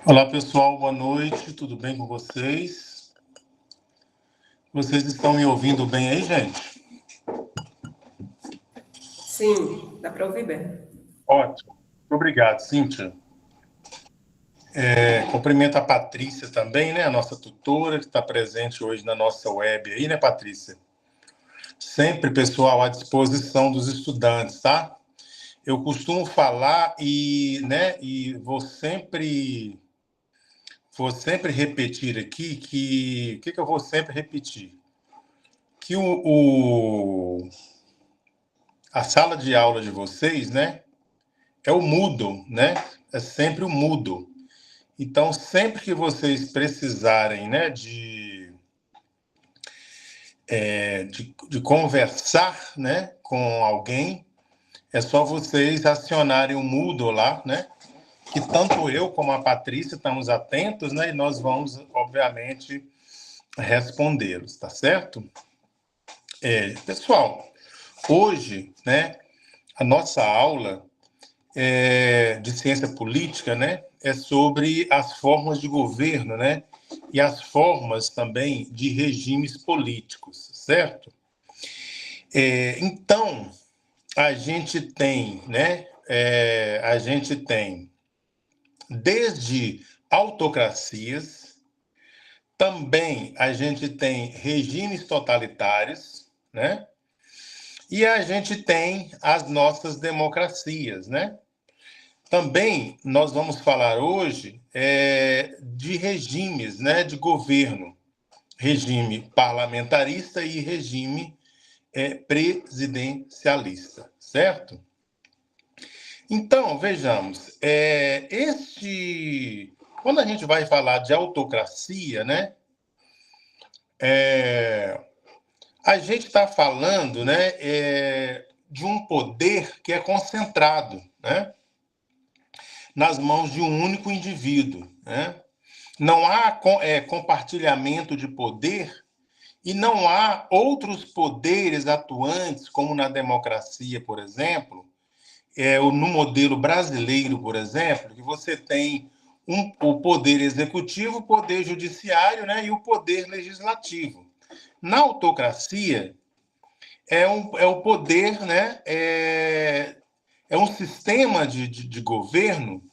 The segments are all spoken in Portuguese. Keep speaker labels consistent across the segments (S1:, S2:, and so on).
S1: Olá, pessoal, boa noite, tudo bem com vocês? Vocês estão me ouvindo bem aí, gente?
S2: Sim, dá para ouvir bem.
S1: Ótimo. Obrigado, Cíntia. Cumprimento a Patrícia também, né? A nossa tutora, que está presente hoje na nossa web aí, né, Patrícia? Sempre, pessoal, à disposição dos estudantes, tá? Eu costumo falar e vou sempre repetir aqui que... O que eu vou sempre repetir? Que a sala de aula de vocês, né? É o Moodle, né? É sempre o Moodle. Então, sempre que vocês precisarem, né, de conversar, né, com alguém, é só vocês acionarem o Moodle lá, né? Que tanto eu como a Patrícia estamos atentos, né? E nós vamos, obviamente, respondê-los, tá certo? Pessoal, hoje, né, a nossa aula de ciência política, né, é sobre as formas de governo, né, e as formas também de regimes políticos, certo? Então, a gente tem, né, a gente tem desde autocracias, também a gente tem regimes totalitários, né, e a gente tem as nossas democracias, né? Também nós vamos falar hoje de regimes, né, de governo, regime parlamentarista e regime presidencialista, certo? Então, vejamos, quando a gente vai falar de autocracia, né, a gente está falando, né, de um poder que é concentrado, né, nas mãos de um único indivíduo, né? Não há compartilhamento de poder e não há outros poderes atuantes, como na democracia, por exemplo, no modelo brasileiro, por exemplo, que você tem o poder executivo, o poder judiciário, né, e o poder legislativo. Na autocracia, é o poder, né, é um sistema de governo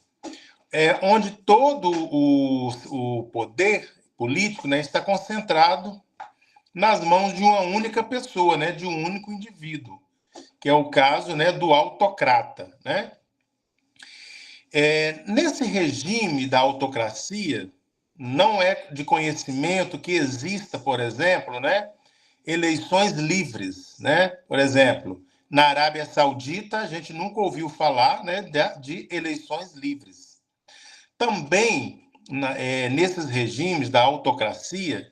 S1: onde todo o poder político, né, está concentrado nas mãos de uma única pessoa, né, de um único indivíduo, que é o caso, né, do autocrata, né? Nesse regime da autocracia, não é de conhecimento que exista, por exemplo, né, eleições livres, né? Por exemplo, na Arábia Saudita, a gente nunca ouviu falar, né, de eleições livres. Também, nesses regimes da autocracia,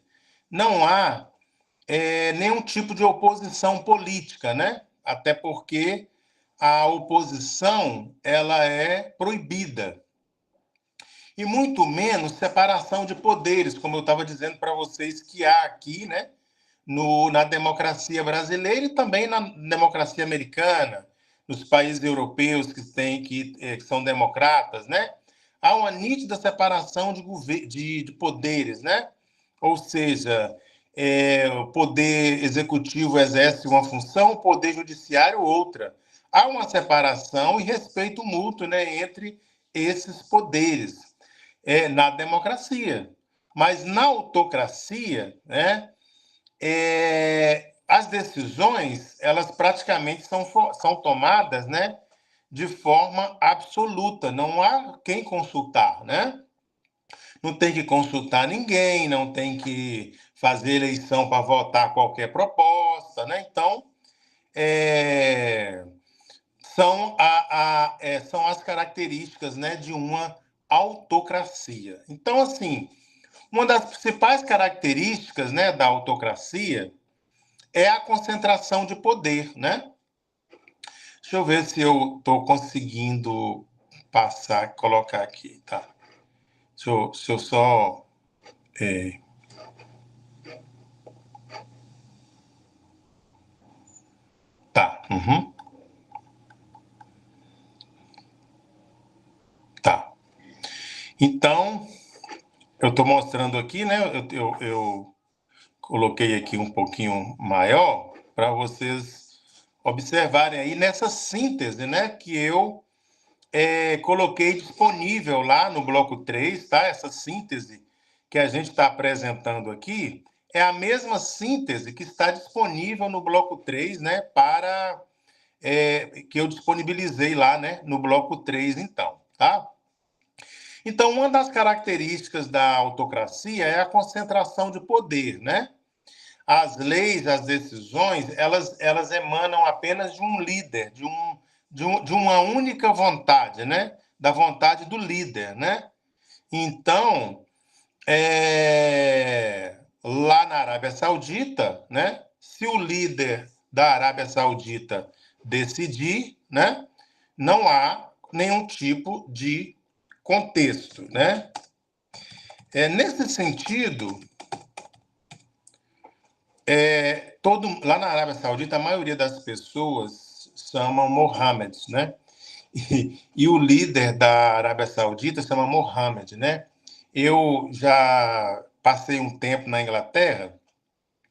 S1: não há nenhum tipo de oposição política, né? Até porque a oposição ela é proibida. E muito menos separação de poderes, como eu estava dizendo para vocês que há aqui, né? Na democracia brasileira e também na democracia americana, nos países europeus que são democratas, né? Há uma nítida separação de poderes, né? Ou seja, o poder executivo exerce uma função, o poder judiciário outra. Há uma separação e respeito mútuo, né, entre esses poderes na democracia. Mas na autocracia, né, as decisões, elas praticamente são tomadas, né, de forma absoluta. Não há quem consultar, né? Não tem que consultar ninguém, não tem que fazer eleição para votar qualquer proposta, né? Então, são as características, né, de uma autocracia. Então, assim, uma das principais características, né, da autocracia é a concentração de poder, né? Deixa eu ver se eu estou conseguindo colocar aqui, tá? Se eu só... Tá, tá. Então, eu estou mostrando aqui, né? Eu coloquei aqui um pouquinho maior para vocês observarem aí nessa síntese, né? Que eu coloquei disponível lá no bloco 3, tá? Essa síntese que a gente está apresentando aqui é a mesma síntese que está disponível no bloco 3, né? Para que eu disponibilizei lá, né? No bloco 3, então, tá? Então, uma das características da autocracia é a concentração de poder, né? As leis, as decisões, elas emanam apenas de um líder, de uma única vontade, né? Da vontade do líder, né? Então, lá na Arábia Saudita, né? Se o líder da Arábia Saudita decidir, né? Não há nenhum tipo de contexto, né? Nesse sentido, lá na Arábia Saudita, a maioria das pessoas chamam Mohammed, né? E o líder da Arábia Saudita chama Mohammed, né? Eu já passei um tempo na Inglaterra,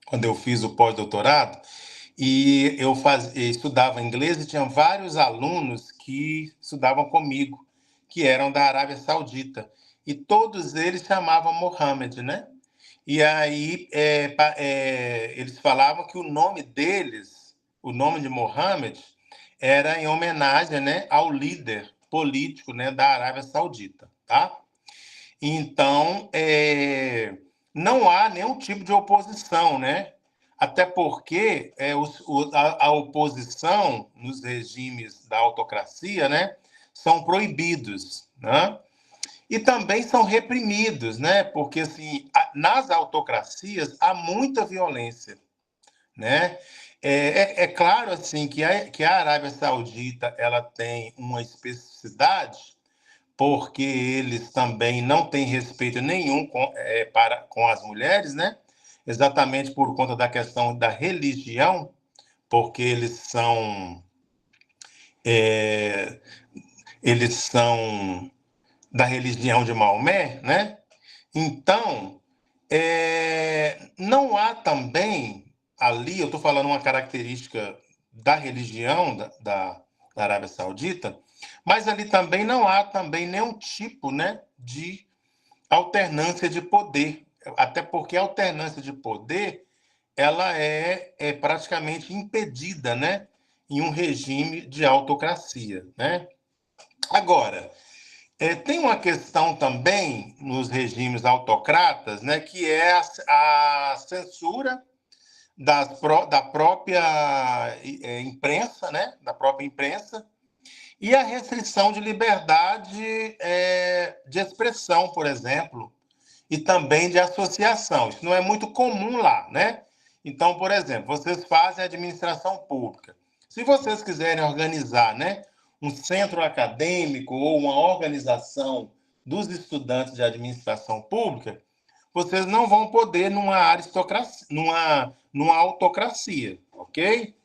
S1: quando eu fiz o pós-doutorado, e eu estudava inglês e tinha vários alunos que estudavam comigo, que eram da Arábia Saudita. E todos eles chamavam Mohammed, né? E aí eles falavam que o nome deles, o nome de Mohammed, era em homenagem, né, ao líder político, né, da Arábia Saudita, tá? Então, não há nenhum tipo de oposição, né? Até porque a oposição nos regimes da autocracia, né, são proibidos, né? E também são reprimidos, né? Porque assim, nas autocracias há muita violência, né? Claro assim que a Arábia Saudita ela tem uma especificidade, porque eles também não têm respeito nenhum com as mulheres, né? Exatamente por conta da questão da religião, porque é, eles são da religião de Maomé, né? Então, não há também ali, eu estou falando uma característica da religião da Arábia Saudita, mas ali também não há também nenhum tipo, né, de alternância de poder, até porque a alternância de poder ela é praticamente impedida, né, em um regime de autocracia, né? Agora, tem uma questão também nos regimes autocratas, né, que é a censura da própria imprensa, né, da própria imprensa, e a restrição de liberdade de expressão, por exemplo, e também de associação. Isso não é muito comum lá, né? Então, por exemplo, vocês fazem administração pública. Se vocês quiserem organizar, né, um centro acadêmico ou uma organização dos estudantes de administração pública, vocês não vão poder numa aristocracia, numa autocracia, ok?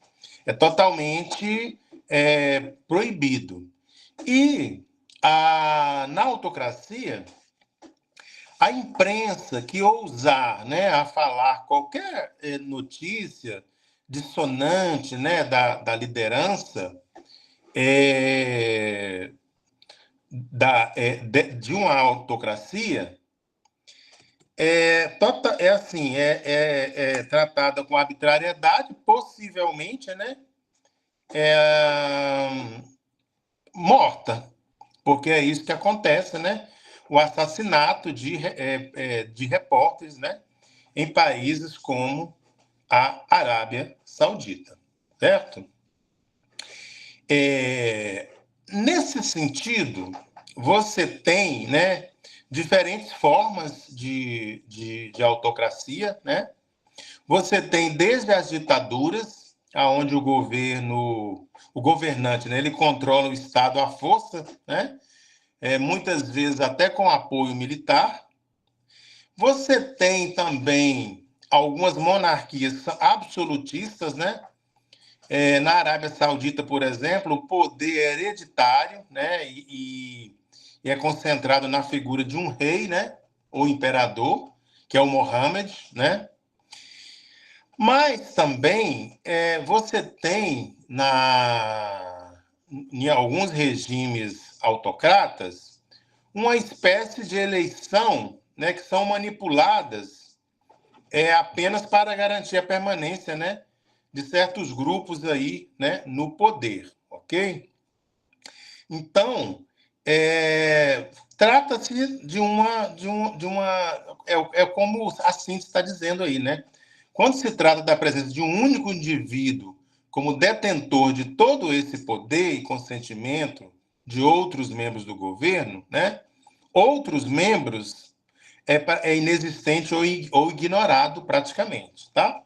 S1: É totalmente proibido. E na autocracia, a imprensa que ousar, né, a falar qualquer notícia dissonante, né, da liderança de uma autocracia é tratada com arbitrariedade, possivelmente, né, morta, porque é isso que acontece, né? O assassinato de repórteres, né, em países como a Arábia Saudita, certo? Nesse sentido, você tem, né, diferentes formas de autocracia, né? Você tem desde as ditaduras, onde o governante, né, ele controla o Estado à força, né? Muitas vezes até com apoio militar. Você tem também algumas monarquias absolutistas, né? Na Arábia Saudita, por exemplo, o poder hereditário, né? e é concentrado na figura de um rei, né, ou imperador, que é o Mohammed, né? Mas também você tem em alguns regimes autocratas uma espécie de eleição, né, que são manipuladas apenas para garantir a permanência, né, de certos grupos aí, né, no poder, ok? Então, trata-se é como a síntese está dizendo aí, né? Quando se trata da presença de um único indivíduo como detentor de todo esse poder e consentimento de outros membros do governo, né? Outros membros é inexistente ou ignorado praticamente, tá?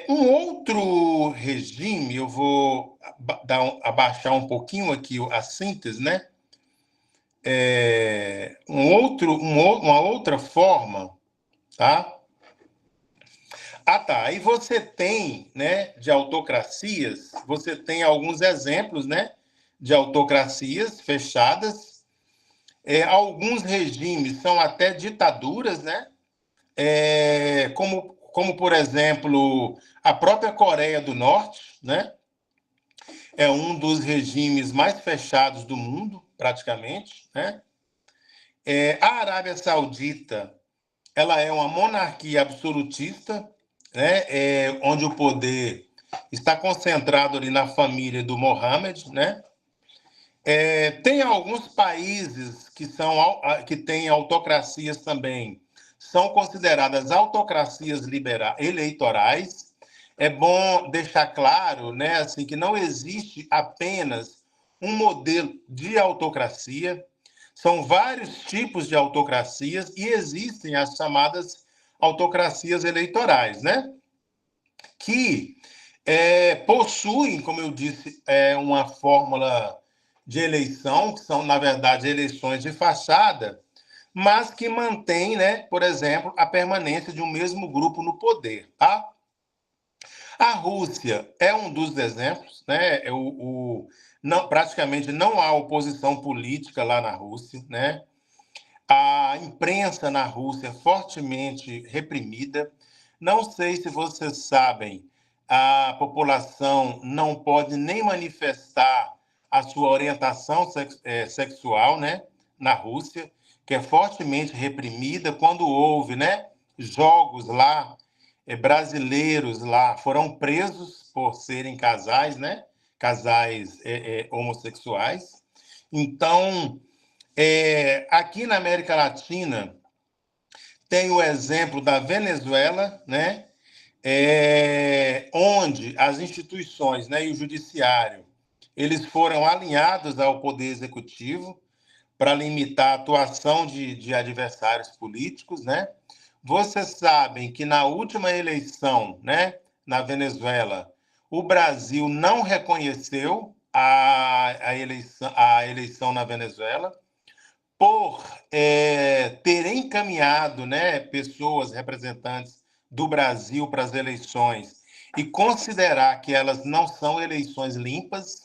S1: Um outro regime, eu vou abaixar um pouquinho aqui a síntese, né? Uma outra forma, tá? Ah, tá. Aí você tem, né, de autocracias, você tem alguns exemplos, né, de autocracias fechadas. Alguns regimes são até ditaduras, né? Como, por exemplo, a própria Coreia do Norte, né? É um dos regimes mais fechados do mundo, praticamente, né? A Arábia Saudita, ela é uma monarquia absolutista, né? Onde o poder está concentrado ali na família do Mohammed, né? Tem alguns países que têm autocracias também, são consideradas autocracias eleitorais. É bom deixar claro, né, assim, que não existe apenas um modelo de autocracia, são vários tipos de autocracias e existem as chamadas autocracias eleitorais, né, que possuem, como eu disse, uma fórmula de eleição, que são, na verdade, eleições de fachada, mas que mantém, né, por exemplo, a permanência de um mesmo grupo no poder. Tá? A Rússia é um dos exemplos, né? Praticamente não há oposição política lá na Rússia, né? A imprensa na Rússia é fortemente reprimida. Não sei se vocês sabem, a população não pode nem manifestar a sua orientação sexual, né, na Rússia, que é fortemente reprimida. Quando houve, né, jogos lá, brasileiros lá foram presos por serem casais, né, casais homossexuais. Então, aqui na América Latina, tem o exemplo da Venezuela, né? Onde as instituições, né, e o judiciário eles foram alinhados ao poder executivo para limitar a atuação de adversários políticos, né? Vocês sabem que na última eleição, né, na Venezuela, o Brasil não reconheceu a eleição na Venezuela por ter encaminhado, né, pessoas, representantes do Brasil para as eleições e considerar que elas não são eleições limpas.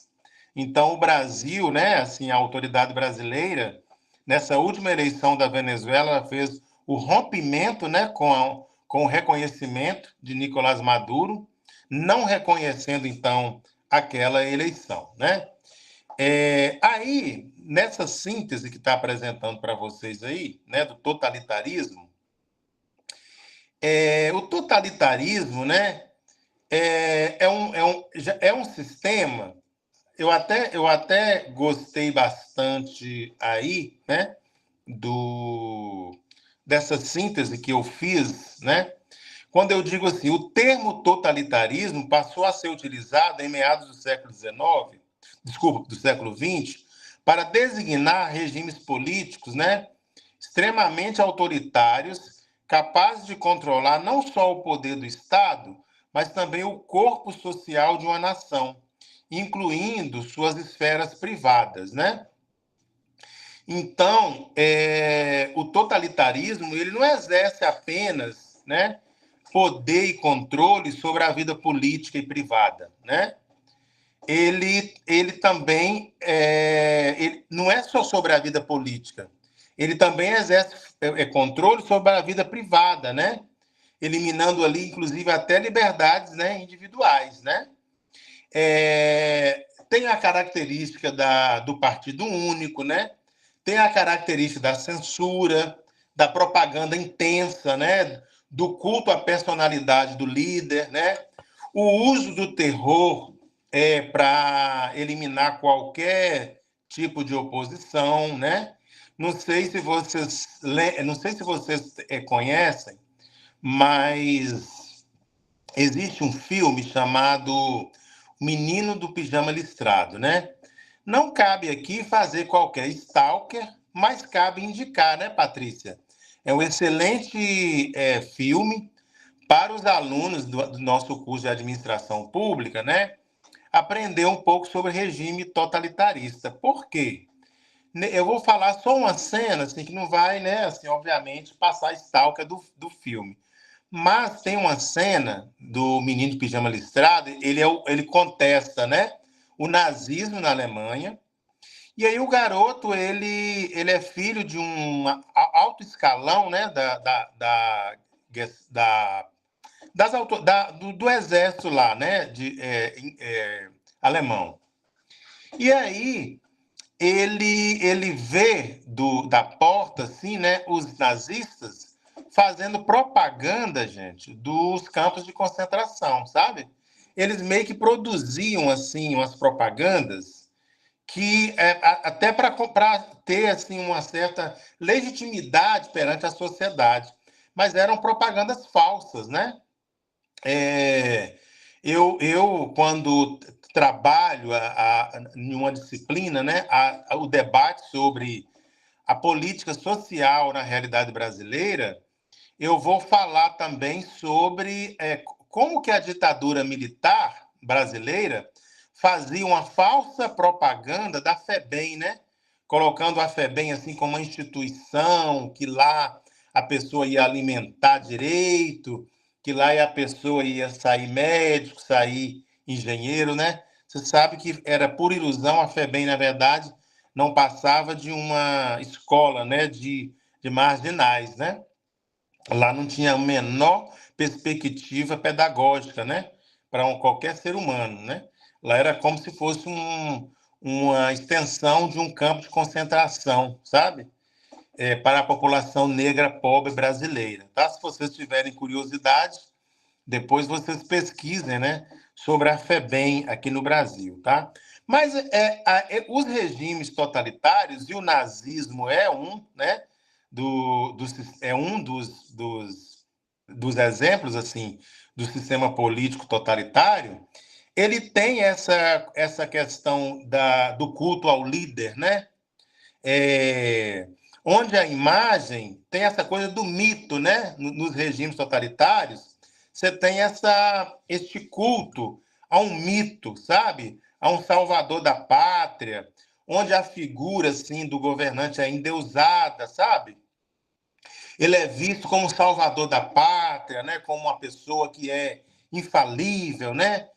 S1: Então, o Brasil, né, assim, a autoridade brasileira, nessa última eleição da Venezuela, fez o rompimento, né, com o reconhecimento de Nicolás Maduro, não reconhecendo, então, aquela eleição, né? Aí, nessa síntese que está apresentando para vocês aí, né, do totalitarismo, o totalitarismo, né, é um sistema. Eu até gostei bastante aí, né, dessa síntese que eu fiz, né, quando eu digo assim, o termo totalitarismo passou a ser utilizado em meados do século XIX, desculpa, do século XX, para designar regimes políticos, né, extremamente autoritários, capazes de controlar não só o poder do Estado, mas também o corpo social de uma nação, incluindo suas esferas privadas, né? Então, o totalitarismo ele não exerce apenas, né, poder e controle sobre a vida política e privada, né? ele também ele não é só sobre a vida política, ele também exerce controle sobre a vida privada, né? Eliminando ali, inclusive, até liberdades, né, individuais, né? Tem a característica do partido único, né? Tem a característica da censura, da propaganda intensa, né? Do culto à personalidade do líder, né? O uso do terror para eliminar qualquer tipo de oposição, né? Não sei se vocês conhecem, mas existe um filme chamado Menino do Pijama Listrado, né? Não cabe aqui fazer qualquer stalker, mas cabe indicar, né, Patrícia? É um excelente filme para os alunos do nosso curso de administração pública, né? Aprender um pouco sobre regime totalitarista. Por quê? Eu vou falar só uma cena, assim, que não vai, né, assim, obviamente, passar a stalker do filme. Mas tem uma cena do Menino de Pijama Listrado, ele contesta, né, o nazismo na Alemanha, e aí o garoto, ele é filho de um alto escalão, né, do exército lá, né, alemão. E aí ele vê da porta, assim, né, os nazistas fazendo propaganda, gente, dos campos de concentração, sabe? Eles meio que produziam, assim, umas propagandas que até para ter assim uma certa legitimidade perante a sociedade, mas eram propagandas falsas, né? É, eu quando trabalho em uma disciplina, né, o debate sobre a política social na realidade brasileira, eu vou falar também sobre como que a ditadura militar brasileira fazia uma falsa propaganda da FEBEM, né? Colocando a FEBEM assim como uma instituição que lá a pessoa ia alimentar direito, que lá a pessoa ia sair médico, sair engenheiro, né? Você sabe que era por ilusão, a FEBEM, na verdade, não passava de uma escola, né, de marginais, né? Lá não tinha a menor perspectiva pedagógica, né? Para qualquer ser humano, né? Lá era como se fosse uma extensão de um campo de concentração, sabe? Para a população negra pobre brasileira, tá? Se vocês tiverem curiosidade, depois vocês pesquisem, né? Sobre a FEBEM aqui no Brasil, tá? Mas os regimes totalitários, e o nazismo é um, né? É um dos exemplos assim do sistema político totalitário. Ele tem essa questão do culto ao líder, né? Onde a imagem tem essa coisa do mito, né? Nos regimes totalitários, você tem este culto a um mito, sabe? A um salvador da pátria, onde a figura assim do governante é endeusada, sabe? Ele é visto como salvador da pátria, né? Como uma pessoa que é infalível, né?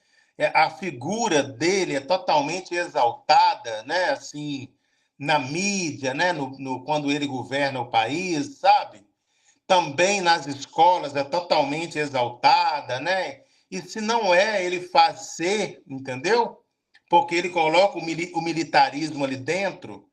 S1: A figura dele é totalmente exaltada, né? Assim, na mídia, né? Quando ele governa o país, sabe? Também nas escolas é totalmente exaltada, né? E se não é, ele faz ser, entendeu? Porque ele coloca o militarismo ali dentro,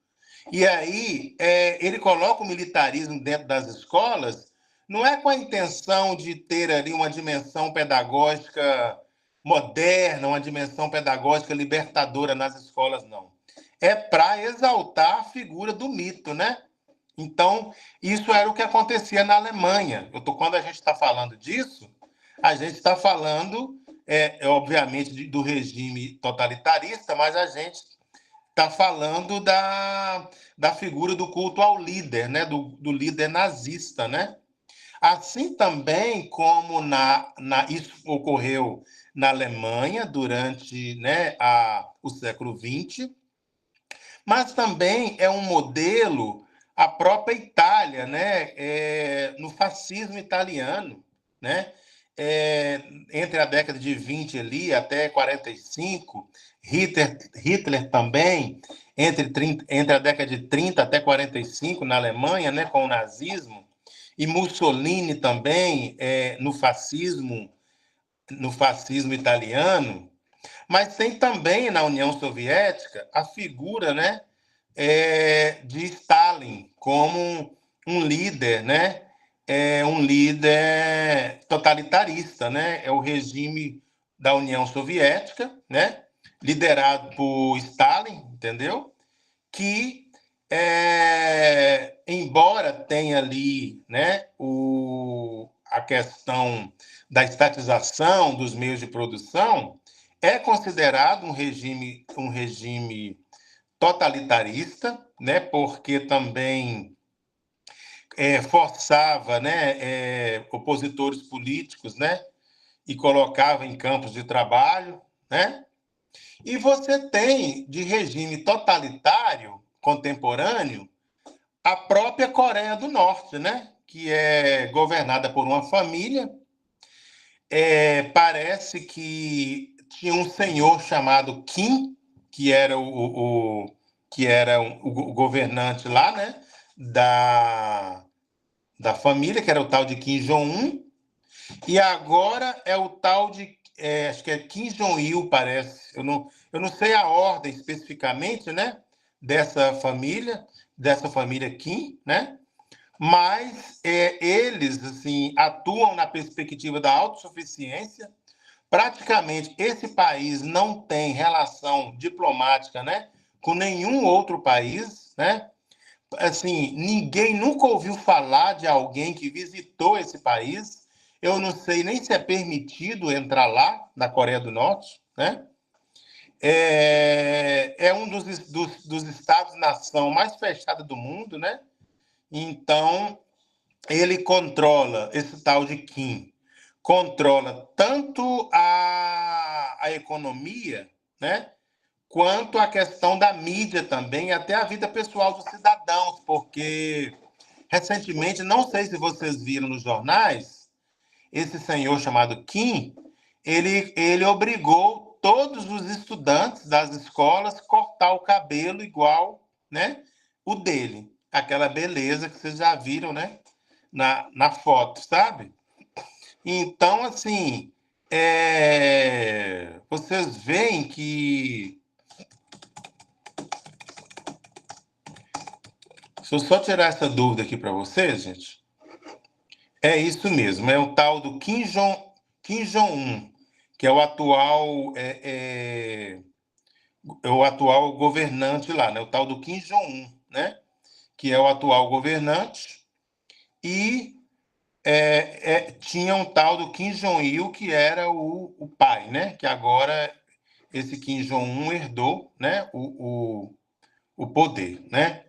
S1: e aí ele coloca o militarismo dentro das escolas, não é com a intenção de ter ali uma dimensão pedagógica moderna, uma dimensão pedagógica libertadora nas escolas, não. É para exaltar a figura do mito, né? Então, isso era o que acontecia na Alemanha. Quando a gente está falando disso, a gente está falando, obviamente, do regime totalitarista, mas a gente está falando da figura do culto ao líder, né? Do líder nazista, né? Assim também como isso ocorreu na Alemanha durante, né, o século XX, mas também é um modelo a própria Itália, né? No fascismo italiano, né? entre a década de 20 ali até 45, Hitler também, entre a década de 30 até 45 na Alemanha, né, com o nazismo, e Mussolini também no fascismo italiano, mas tem também na União Soviética a figura, né, de Stalin como um líder, né, um líder totalitarista, né, é o regime da União Soviética, né, liderado por Stalin, entendeu? Que embora tenha ali, né, a questão da estatização dos meios de produção, é considerado um regime totalitarista, né, porque também forçava, né, opositores políticos, né, e colocava em campos de trabalho, né? E você tem de regime totalitário contemporâneo a própria Coreia do Norte, né? Que é governada por uma família. Parece que tinha um senhor chamado Kim, que era o governante lá, né? Da família, que era o tal de Kim Jong-un, e agora é o tal de, acho que é Kim Jong-il, parece. Eu não sei a ordem especificamente, né? Dessa família Kim, né? Mas eles assim atuam na perspectiva da autossuficiência. Praticamente esse país não tem relação diplomática, né, com nenhum outro país, né? Assim, ninguém nunca ouviu falar de alguém que visitou esse país. Eu não sei nem se é permitido entrar lá, na Coreia do Norte, né? É um dos estados-nação mais fechados do mundo, né? Então, ele controla, esse tal de Kim, controla tanto a economia, né? Quanto a questão da mídia também, até a vida pessoal dos cidadãos, porque recentemente, não sei se vocês viram nos jornais, esse senhor chamado Kim, ele obrigou todos os estudantes das escolas a cortar o cabelo igual, né, o dele. Aquela beleza que vocês já viram, né, na foto, sabe? Então, assim, vocês veem que... Se eu só tirar essa dúvida aqui para vocês, gente, é isso mesmo, é o tal do Kim Jong-un, que é o atual governante lá, né? O tal do Kim Jong-un, né? Que é o atual governante, e tinha um tal do Kim Jong-il, que era o pai, né? Que agora esse Kim Jong-un herdou, né? O poder, né?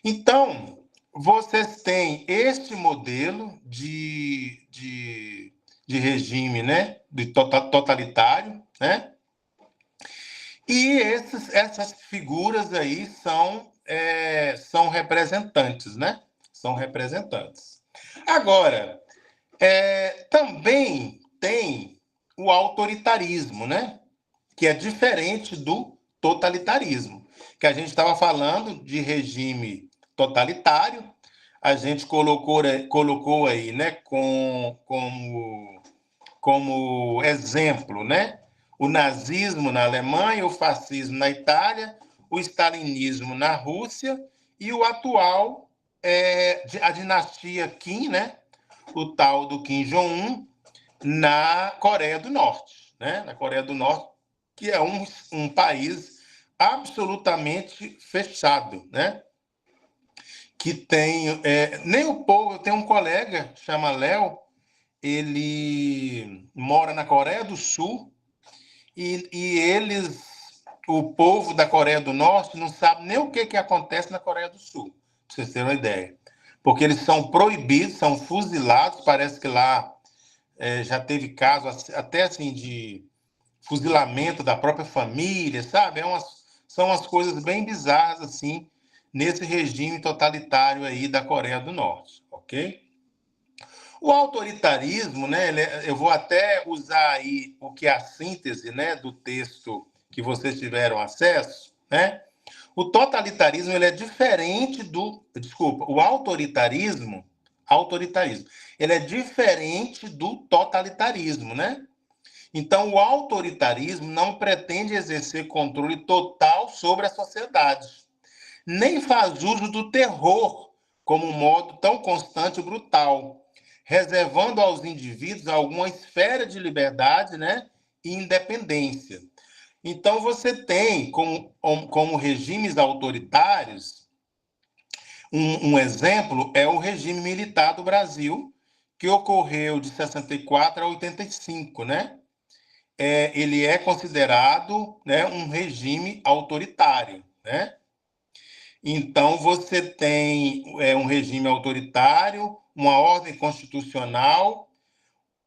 S1: Então, vocês têm este modelo de regime, né? De totalitário, né? E essas figuras aí são representantes, né? São representantes. Agora, também tem o autoritarismo, né? Que é diferente do totalitarismo. Que a gente estava falando de regime totalitário, a gente colocou aí, né, como exemplo, né, o nazismo na Alemanha, o fascismo na Itália, o stalinismo na Rússia e o atual, a dinastia Kim, né, o tal do Kim Jong-un, na Coreia do Norte, né, na Coreia do Norte, que é um país absolutamente fechado, né? Que tem nem o povo. Eu tenho um colega chama Léo, ele mora na Coreia do Sul e o povo da Coreia do Norte não sabe nem o que acontece na Coreia do Sul, para vocês terem uma ideia, porque eles são proibidos, são fuzilados. Parece que lá já teve casos até assim de fuzilamento da própria família, sabe? São umas coisas bem bizarras, assim, nesse regime totalitário aí da Coreia do Norte, ok? O autoritarismo, né, eu vou até usar aí o que é a síntese, né, do texto que vocês tiveram acesso, né? O totalitarismo ele é diferente do, desculpa, o autoritarismo, ele é diferente do totalitarismo, né? Então, o autoritarismo não pretende exercer controle total sobre a sociedade, nem faz uso do terror como um modo tão constante e brutal, reservando aos indivíduos alguma esfera de liberdade, né, e independência. Então, você tem, como regimes autoritários, um exemplo é o regime militar do Brasil, que ocorreu de 64 a 85, né? Ele é considerado, né, um regime autoritário, né? Então, você tem um regime autoritário, uma ordem constitucional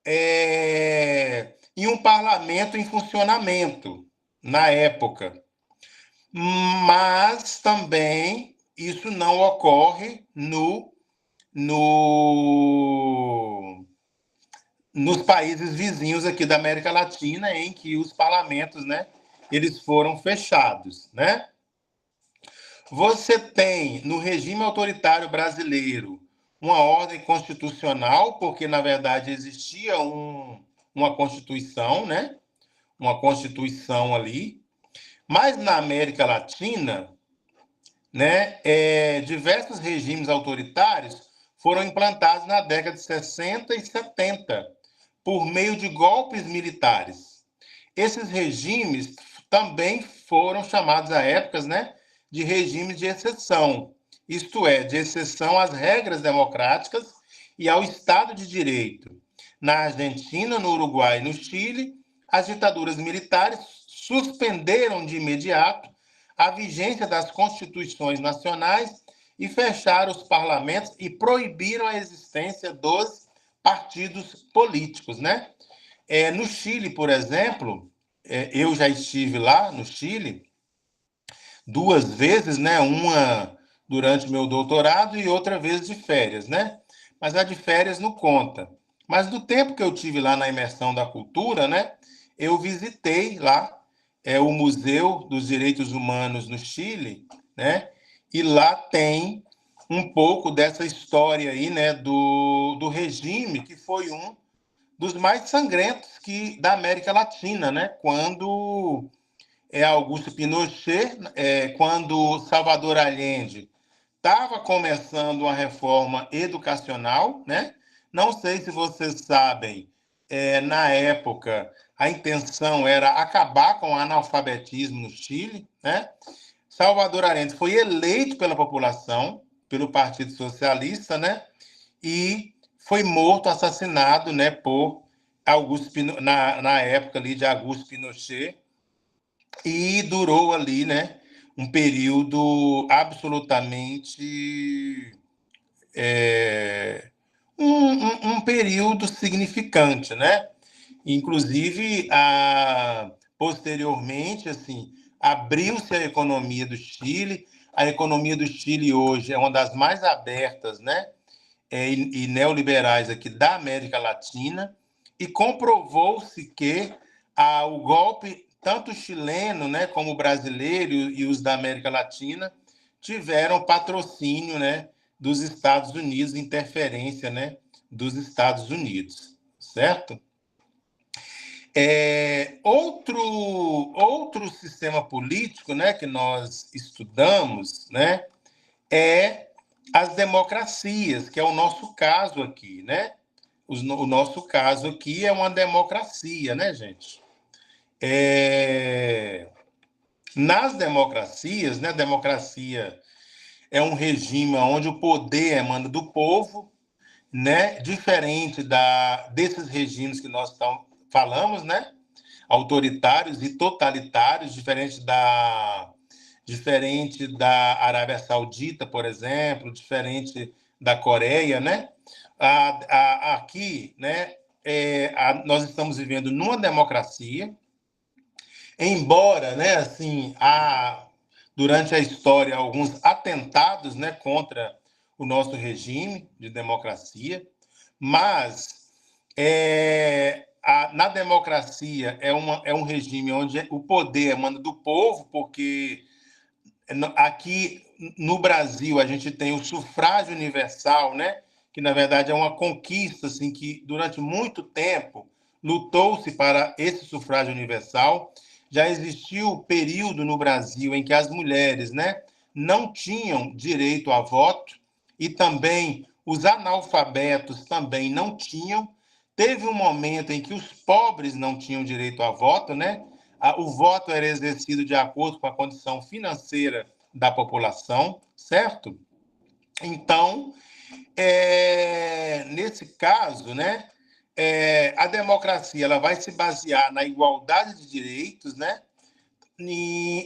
S1: e um parlamento em funcionamento na época. Mas também isso não ocorre nos países vizinhos aqui da América Latina, em que os parlamentos, né, eles foram fechados, né? Você tem, no regime autoritário brasileiro, uma ordem constitucional, porque, na verdade, existia uma Constituição, né? Uma Constituição ali. Mas, na América Latina, né, diversos regimes autoritários foram implantados na década de 60 e 70, por meio de golpes militares. Esses regimes também foram chamados à época, né, de regimes de exceção, isto é, de exceção às regras democráticas e ao Estado de Direito. Na Argentina, no Uruguai e no Chile, as ditaduras militares suspenderam de imediato a vigência das constituições nacionais e fecharam os parlamentos e proibiram a existência dos partidos políticos, né? No Chile, por exemplo, eu já estive lá no Chile 2 vezes, né? Uma durante meu doutorado e outra vez de férias, né? Mas a de férias não conta. Mas do tempo que eu tive lá na imersão da cultura, né? Eu visitei lá o Museu dos Direitos Humanos no Chile, né? E lá tem um pouco dessa história aí, né? Do regime que foi um dos mais sangrentos da América Latina, né? Quando Augusto Pinochet, quando Salvador Allende estava começando uma reforma educacional, né? Não sei se vocês sabem, na época a intenção era acabar com o analfabetismo no Chile, né? Salvador Allende foi eleito pela população, pelo Partido Socialista, né? E foi morto, assassinado, né? Por Augusto na época ali de Augusto Pinochet, e durou ali, né, um período absolutamente um período significante, né? Inclusive, posteriormente, assim, abriu-se a economia do Chile. A economia do Chile hoje é uma das mais abertas, né? E neoliberais aqui da América Latina. E comprovou-se que o golpe tanto chileno, né, como brasileiro e os da América Latina tiveram patrocínio, né, dos Estados Unidos, interferência, né, dos Estados Unidos, certo? Outro sistema político, né, que nós estudamos, né, é as democracias, que é o nosso caso aqui, né? O nosso caso aqui é uma democracia, né, gente? Nas democracias, né, democracia é um regime onde o poder emana do povo, né, diferente desses regimes que nós falamos, né, autoritários e totalitários, diferente da Arábia Saudita, por exemplo, diferente da Coreia, né? Aqui, né, nós estamos vivendo numa democracia, embora, né, assim, durante a história alguns atentados, né, contra o nosso regime de democracia, Mas na democracia é um regime onde o poder emana do povo, porque aqui no Brasil a gente tem o sufrágio universal, né? Que na verdade é uma conquista assim, que durante muito tempo lutou-se para esse sufrágio universal. Já existiu o período no Brasil em que as mulheres, né, não tinham direito a voto e também os analfabetos também não tinham. Teve um momento em que os pobres não tinham direito a voto, né? O voto era exercido de acordo com a condição financeira da população, certo? Então, nesse caso, né, a democracia ela vai se basear na igualdade de direitos, né,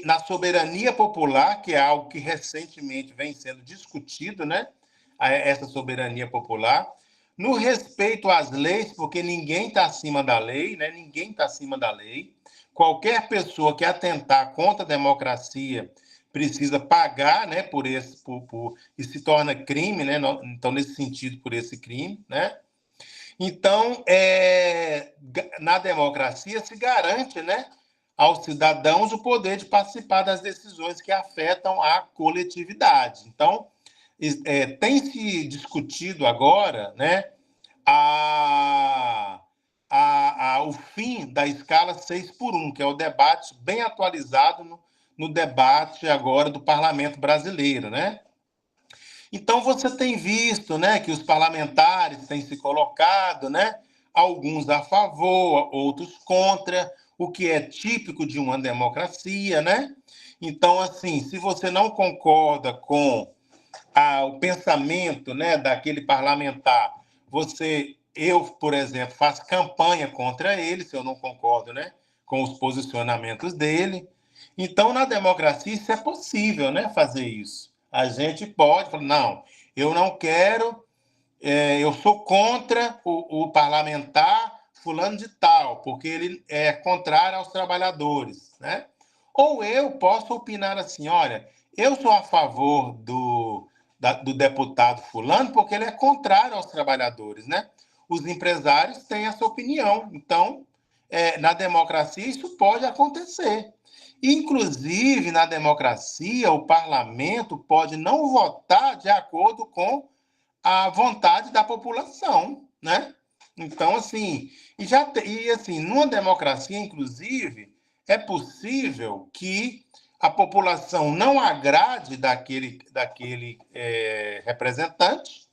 S1: na soberania popular, que é algo que recentemente vem sendo discutido, né, essa soberania popular, no respeito às leis, porque ninguém está acima da lei, né, ninguém está acima da lei. Qualquer pessoa que atentar contra a democracia precisa pagar, né, e se torna crime, né, então nesse sentido por esse crime, né. Então, na democracia se garante, né, aos cidadãos o poder de participar das decisões que afetam a coletividade. Então, tem se discutido agora, né, o fim da escala 6x1, que é o debate bem atualizado no debate agora do parlamento brasileiro, né? Então, você tem visto, né, que os parlamentares têm se colocado, né, alguns a favor, outros contra, o que é típico de uma democracia, né? Então, assim, se você não concorda com o pensamento, né, daquele parlamentar, eu, por exemplo, faço campanha contra ele, se eu não concordo, né, com os posicionamentos dele. Então, na democracia, isso é possível, né, fazer isso. A gente pode falar, não, eu não quero, eu sou contra o parlamentar fulano de tal, porque ele é contrário aos trabalhadores, né? Ou eu posso opinar assim, olha, eu sou a favor do deputado fulano porque ele é contrário aos trabalhadores, né? Os empresários têm essa opinião. Então, na democracia, isso pode acontecer. Inclusive, na democracia, o parlamento pode não votar de acordo com a vontade da população, né? Então, assim, assim, numa democracia, inclusive, é possível que a população não agrade daquele representante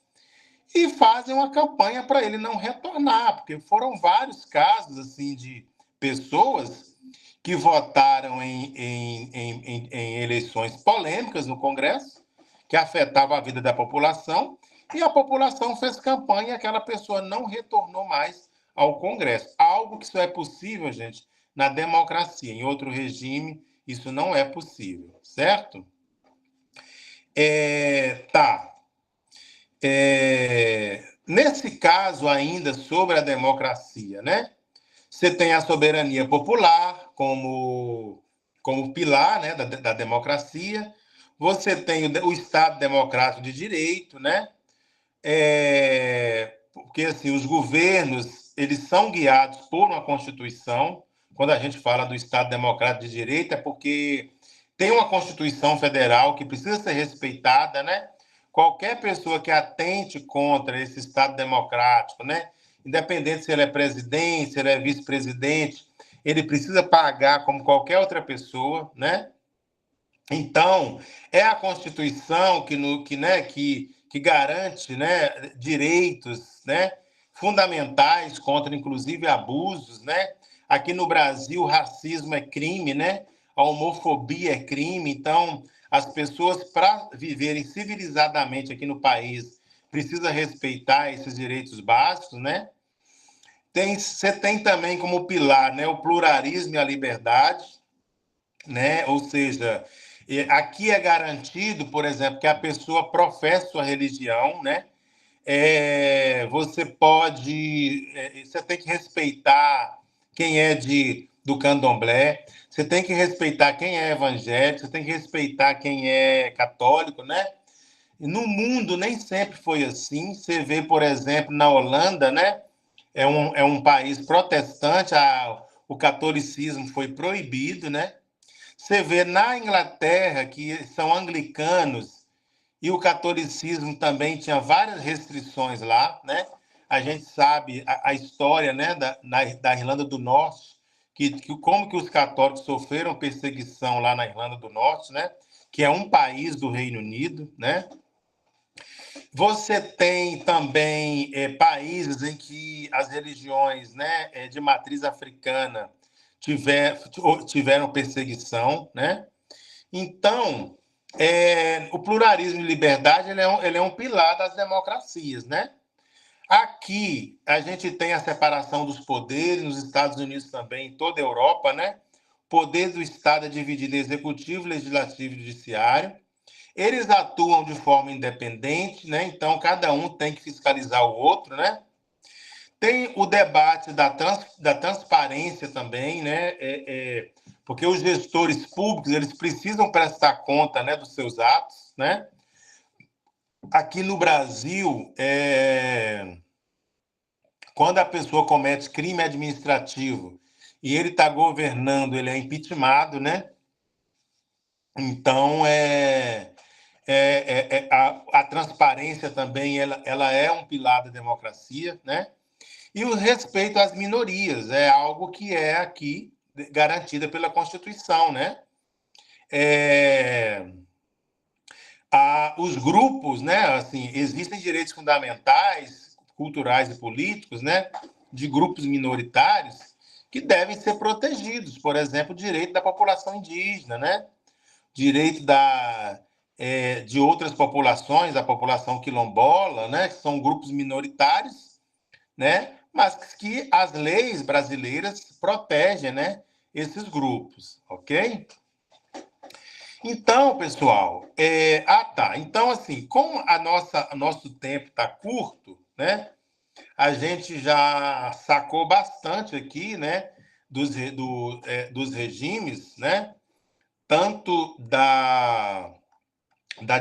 S1: e fazem uma campanha para ele não retornar, porque foram vários casos assim de pessoas que votaram em eleições polêmicas no Congresso, que afetavam a vida da população, e a população fez campanha e aquela pessoa não retornou mais ao Congresso. Algo que só é possível, gente, na democracia. Em outro regime, isso não é possível, certo? Tá. Nesse caso ainda sobre a democracia, né? Você tem a soberania popular como pilar, né, da democracia. Você tem o Estado democrático de direito, né? Porque assim, os governos eles são guiados por uma Constituição. Quando a gente fala do Estado democrático de direito, é porque tem uma Constituição Federal que precisa ser respeitada, né? Qualquer pessoa que atente contra esse Estado democrático, né? Independente se ele é presidente, se ele é vice-presidente, ele precisa pagar como qualquer outra pessoa, né? Então, é a Constituição que garante, né, direitos, né, fundamentais contra, inclusive, abusos, né? Aqui no Brasil, o racismo é crime, né? A homofobia é crime. Então, as pessoas, para viverem civilizadamente aqui no país, precisam respeitar esses direitos básicos, né? Você tem também como pilar, né, o pluralismo e a liberdade, né? Ou seja, aqui é garantido, por exemplo, que a pessoa professa sua religião, né? Você tem que respeitar quem é do candomblé, você tem que respeitar quem é evangélico, você tem que respeitar quem é católico, né? No mundo nem sempre foi assim. Você vê, por exemplo, na Holanda, né? É um país protestante, o catolicismo foi proibido, né? Você vê na Inglaterra, que são anglicanos, e o catolicismo também tinha várias restrições lá, né? A gente sabe a história, né, da Irlanda do Norte, como que os católicos sofreram perseguição lá na Irlanda do Norte, né? Que é um país do Reino Unido, né? Você tem também países em que as religiões, né, de matriz africana tiveram perseguição, né? Então, o pluralismo e liberdade ele é um pilar das democracias, né? Aqui a gente tem a separação dos poderes, nos Estados Unidos também, em toda a Europa, né? O poder do Estado é dividido em executivo, legislativo e judiciário. Eles atuam de forma independente, né? Então cada um tem que fiscalizar o outro, né? Tem o debate da transparência também, né? Porque os gestores públicos eles precisam prestar conta, né, dos seus atos, né? Aqui no Brasil, quando a pessoa comete crime administrativo e ele está governando, ele é impeachmentado, né? Então, a transparência também ela é um pilar da democracia, né? E o respeito às minorias é algo que é aqui garantida pela Constituição, né? Os grupos, né? Assim, existem direitos fundamentais, culturais e políticos, né? De grupos minoritários que devem ser protegidos. Por exemplo, o direito da população indígena, né? Direito de outras populações, a população quilombola, né? Que são grupos minoritários, né? Mas que as leis brasileiras protegem, né? Esses grupos, ok? Então, pessoal, tá. Então, assim, como nosso tempo está curto, né? A gente já sacou bastante aqui, né? Dos regimes, né? Tanto da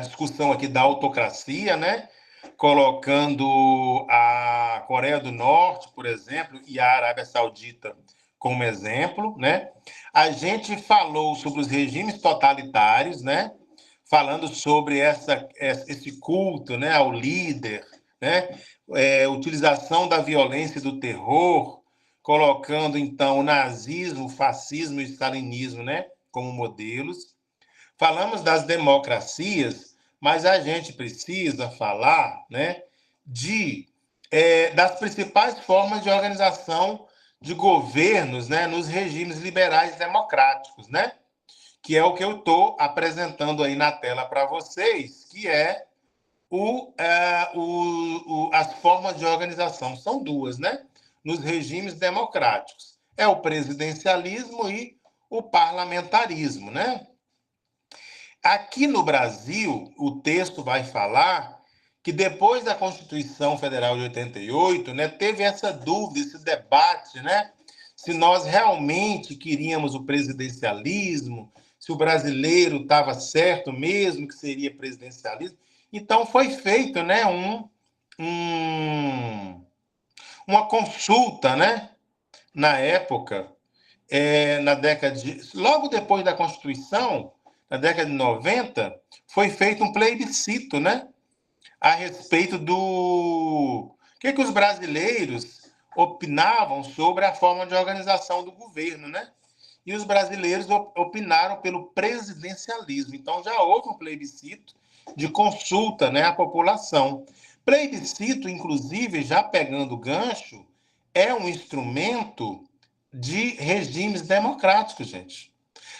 S1: discussão aqui da autocracia, né? Colocando a Coreia do Norte, por exemplo, e a Arábia Saudita como exemplo, né? A gente falou sobre os regimes totalitários, né? Falando sobre esse culto, né, ao líder, né? Utilização da violência e do terror, colocando então o nazismo, o fascismo e o stalinismo, né, como modelos. Falamos das democracias, mas a gente precisa falar, né, das principais formas de organização de governos, né, nos regimes liberais democráticos, né, que é o que eu estou apresentando aí na tela para vocês, que é as formas de organização. São duas, né, nos regimes democráticos. É o presidencialismo e o parlamentarismo, né? Aqui no Brasil, o texto vai falar que depois da Constituição Federal de 88, né, teve essa dúvida, esse debate, né, se nós realmente queríamos o presidencialismo, se o brasileiro estava certo mesmo que seria presidencialismo. Então foi feito, né, uma consulta, né, na época, logo depois da Constituição, na década de 90, foi feito um plebiscito, né? A respeito do que os brasileiros opinavam sobre a forma de organização do governo, né? E os brasileiros opinaram pelo presidencialismo. Então já houve um plebiscito de consulta, né, à população. Plebiscito, inclusive, já pegando gancho, é um instrumento de regimes democráticos, gente.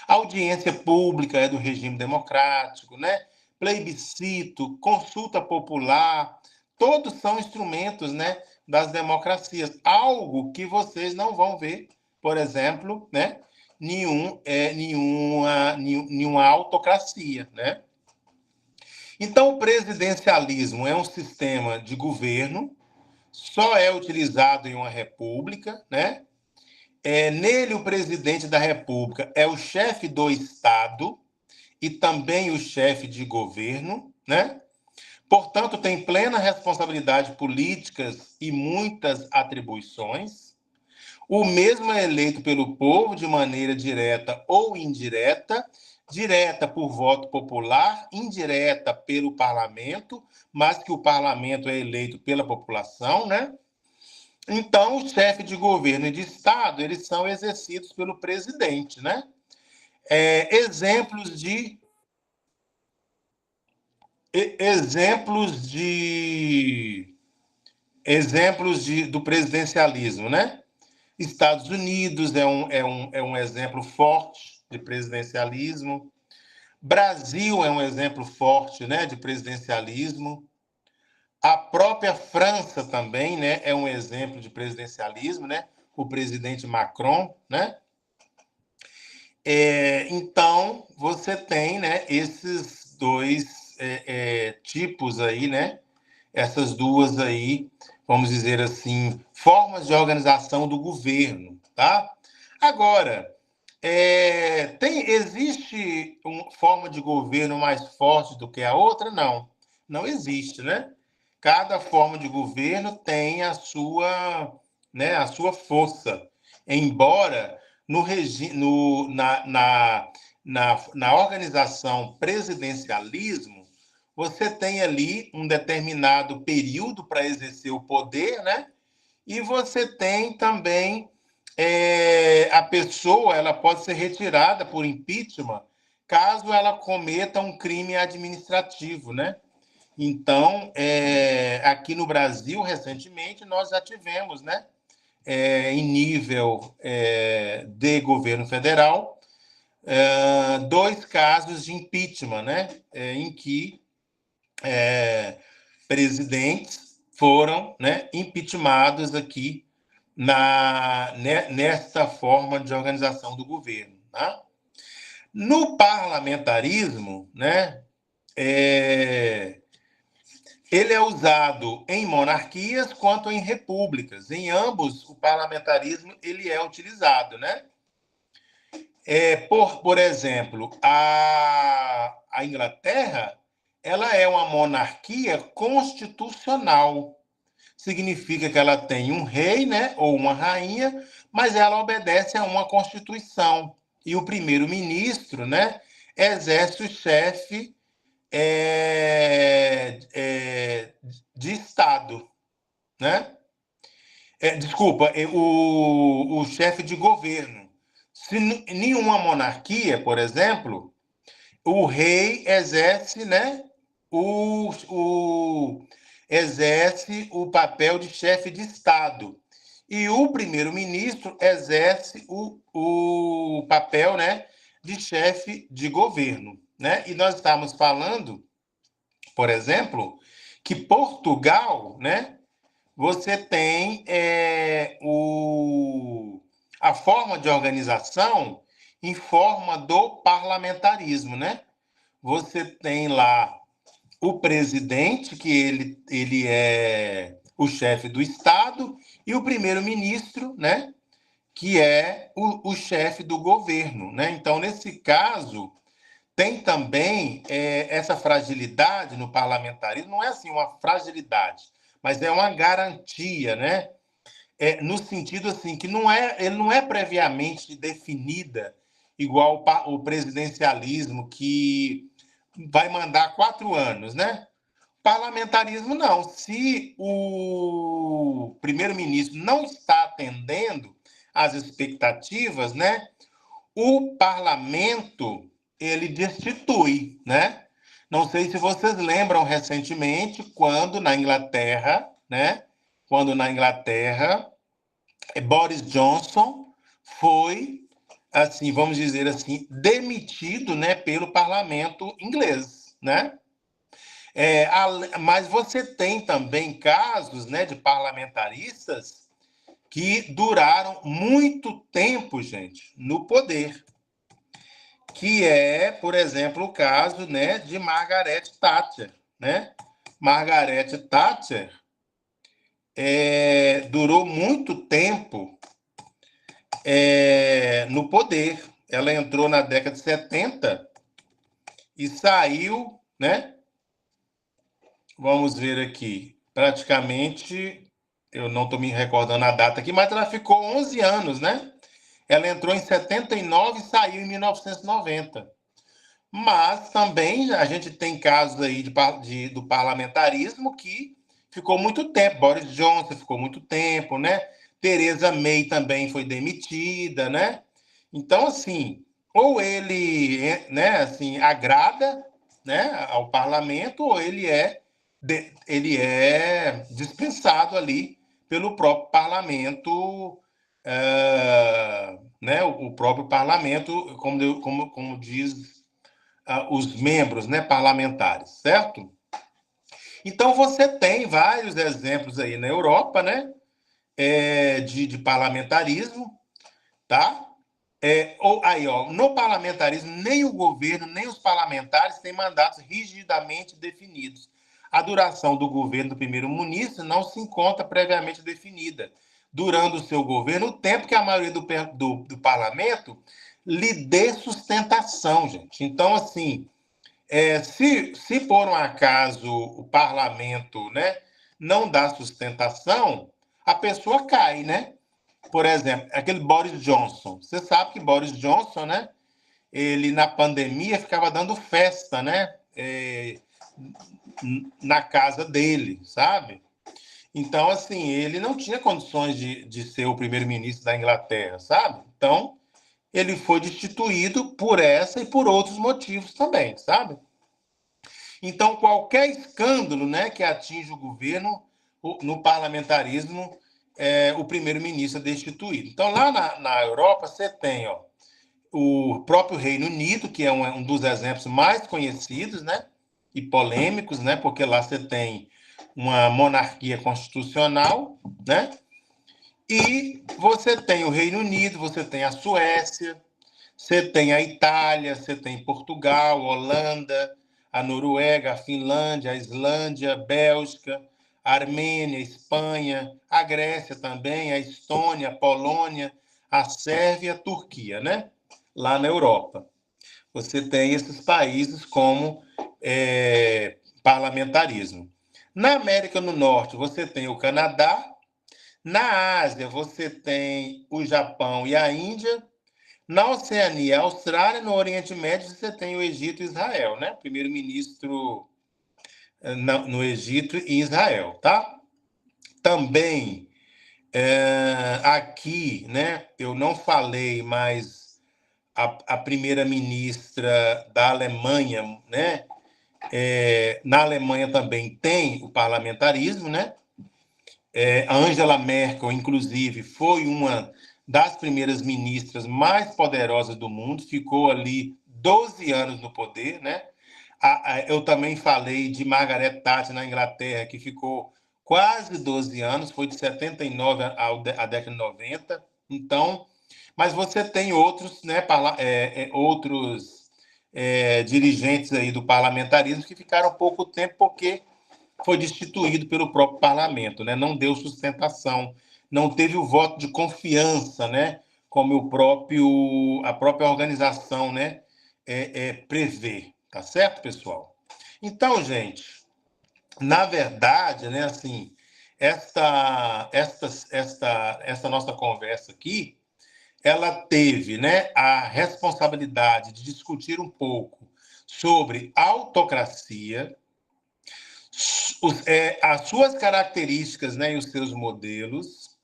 S1: A audiência pública é do regime democrático, né? Plebiscito, consulta popular, todos são instrumentos, né, das democracias. Algo que vocês não vão ver, por exemplo, né, nenhuma autocracia, né? Então, o presidencialismo é um sistema de governo, só é utilizado em uma república, né? Nele, o presidente da República é o chefe do Estado e também o chefe de governo, né? Portanto, tem plena responsabilidade políticas e muitas atribuições. O mesmo é eleito pelo povo de maneira direta ou indireta, direta por voto popular, indireta pelo parlamento, mas que o parlamento é eleito pela população, né? Então, o chefe de governo e de Estado, eles são exercidos pelo presidente, né? Exemplos de do presidencialismo, né? Estados Unidos é um exemplo forte de presidencialismo. Brasil é um exemplo forte, né, de presidencialismo. A própria França também, né, é um exemplo de presidencialismo, né? O presidente Macron, né? Então, você tem, né, esses dois tipos aí, né? Essas duas aí, vamos dizer assim, formas de organização do governo, tá? Agora, existe uma forma de governo mais forte do que a outra? Não, não existe, né? Cada forma de governo tem né, a sua força, embora no regi no, na organização presidencialismo, você tem ali um determinado período para exercer o poder, né? E você tem também a pessoa, ela pode ser retirada por impeachment caso ela cometa um crime administrativo, né? Então, aqui no Brasil, recentemente, nós já tivemos, né? Em nível de governo federal, dois casos de impeachment, né? Em que presidentes foram, né, impeachmentados aqui nesta forma de organização do governo. Tá? No parlamentarismo, né, ele é usado em monarquias quanto em repúblicas. Em ambos, o parlamentarismo ele é utilizado, né? Por exemplo, a Inglaterra, ela é uma monarquia constitucional. Significa que ela tem um rei, né, ou uma rainha, mas ela obedece a uma constituição. E o primeiro-ministro, né, exerce o chefe de Estado, né? Desculpa, o chefe de governo. Se nenhuma monarquia, por exemplo, o rei exerce, né, exerce o papel de chefe de Estado. E o primeiro-ministro exerce o papel, né, de chefe de governo. Né? E nós estamos falando, por exemplo, que Portugal, né, você tem a forma de organização em forma do parlamentarismo, né? Você tem lá o presidente, que ele é o chefe do Estado, e o primeiro-ministro, né, que é o chefe do governo. Né? Então, nesse caso, tem também essa fragilidade no parlamentarismo, não é assim uma fragilidade, mas é uma garantia, né? No sentido assim que ele não é previamente definida igual o presidencialismo que vai mandar 4 anos, né? Parlamentarismo não. Se o primeiro-ministro não está atendendo às expectativas, né? O parlamento ele destitui, né? Não sei se vocês lembram recentemente quando na Inglaterra, né? Quando na Inglaterra Boris Johnson foi, assim, vamos dizer assim, demitido, né, pelo parlamento inglês, né? Mas você tem também casos, né, de parlamentaristas que duraram muito tempo, gente, no poder, que é, por exemplo, o caso, né, de Margaret Thatcher, né? Margaret Thatcher durou muito tempo no poder. Ela entrou na década de 70 e saiu, né? vamos ver aqui, praticamente, eu não estou me recordando a data aqui, mas ela ficou 11 anos, né? Ela entrou em 79 e saiu em 1990. Mas também a gente tem casos aí do parlamentarismo que ficou muito tempo. Boris Johnson ficou muito tempo, né? Theresa May também foi demitida, né? Então, assim, ou ele, né, assim, agrada, né, ao parlamento, ou ele é dispensado ali pelo próprio parlamento, né, o próprio parlamento, como diz os membros, né, parlamentares, certo? Então você tem vários exemplos aí na Europa, né, de parlamentarismo, tá? No parlamentarismo, nem o governo, nem os parlamentares têm mandatos rigidamente definidos. A duração do governo do primeiro-ministro não se encontra previamente definida, durando o seu governo o tempo que a maioria do parlamento lhe dê sustentação, gente. Então, assim, se por um acaso o parlamento, né, não dá sustentação, a pessoa cai, né? Por exemplo, aquele Boris Johnson. Você sabe que Boris Johnson, né? Ele na pandemia ficava dando festa, né? Na casa dele, sabe? Então, assim, ele não tinha condições de ser o primeiro-ministro da Inglaterra, sabe? Então, ele foi destituído por essa e por outros motivos também, sabe? Então, qualquer escândalo, né, que atinge o governo, no parlamentarismo, o primeiro-ministro é destituído. Então, lá na Europa, você tem, ó, o próprio Reino Unido, que é um dos exemplos mais conhecidos, né, e polêmicos, né, porque lá você tem uma monarquia constitucional, né, e você tem o Reino Unido, você tem a Suécia, você tem a Itália, você tem Portugal, Holanda, a Noruega, a Finlândia, a Islândia, a Bélgica, a Armênia, a Espanha, a Grécia também, a Estônia, a Polônia, a Sérvia, a Turquia, né? Lá na Europa. Você tem esses países como parlamentarismo. Na América do Norte, você tem o Canadá. Na Ásia, você tem o Japão e a Índia. Na Oceania, a Austrália, no Oriente Médio, você tem o Egito e Israel, né? Primeiro-ministro no Egito e Israel, tá? Também aqui, né? Eu não falei, mas a primeira-ministra da Alemanha, né? Na Alemanha também tem o parlamentarismo, né? A Angela Merkel, inclusive, foi uma das primeiras ministras mais poderosas do mundo, ficou ali 12 anos no poder, né? Eu também falei de Margaret Thatcher na Inglaterra, que ficou quase 12 anos, foi de 79 à década de 90. Então, mas você tem outros, né, outros dirigentes aí do parlamentarismo que ficaram pouco tempo porque foi destituído pelo próprio parlamento, né? Não deu sustentação, não teve o voto de confiança, né? Como a própria organização, né? Prevê, tá certo, pessoal? Então, gente, na verdade, né? Assim, esta nossa conversa aqui, ela teve, né? A responsabilidade de discutir um pouco sobre autocracia, as suas características, né, e os seus modelos,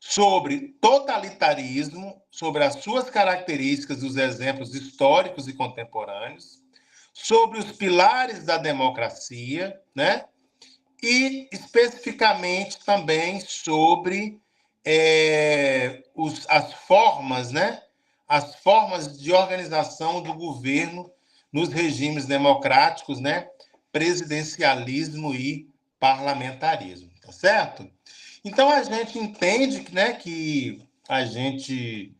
S1: sobre totalitarismo, sobre as suas características, os exemplos históricos e contemporâneos, sobre os pilares da democracia, né, e especificamente também sobre as formas, né, as formas de organização do governo nos regimes democráticos, né, presidencialismo e parlamentarismo, tá certo? Então a gente entende, né, que a gente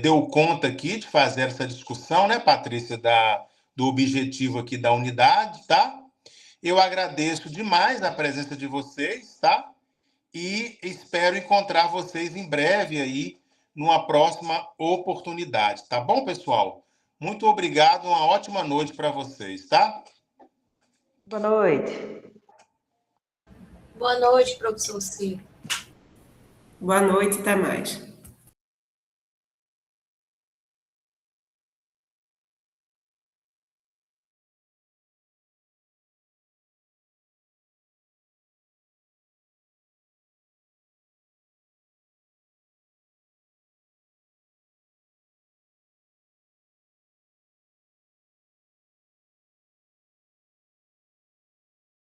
S1: deu conta aqui de fazer essa discussão, né, Patrícia, do objetivo aqui da unidade, tá? Eu agradeço demais a presença de vocês, tá? E espero encontrar vocês em breve aí, numa próxima oportunidade, tá bom, pessoal? Muito obrigado, uma ótima noite para vocês, tá?
S2: Boa noite.
S3: Boa noite, professor Ciro.
S2: Boa noite, até mais.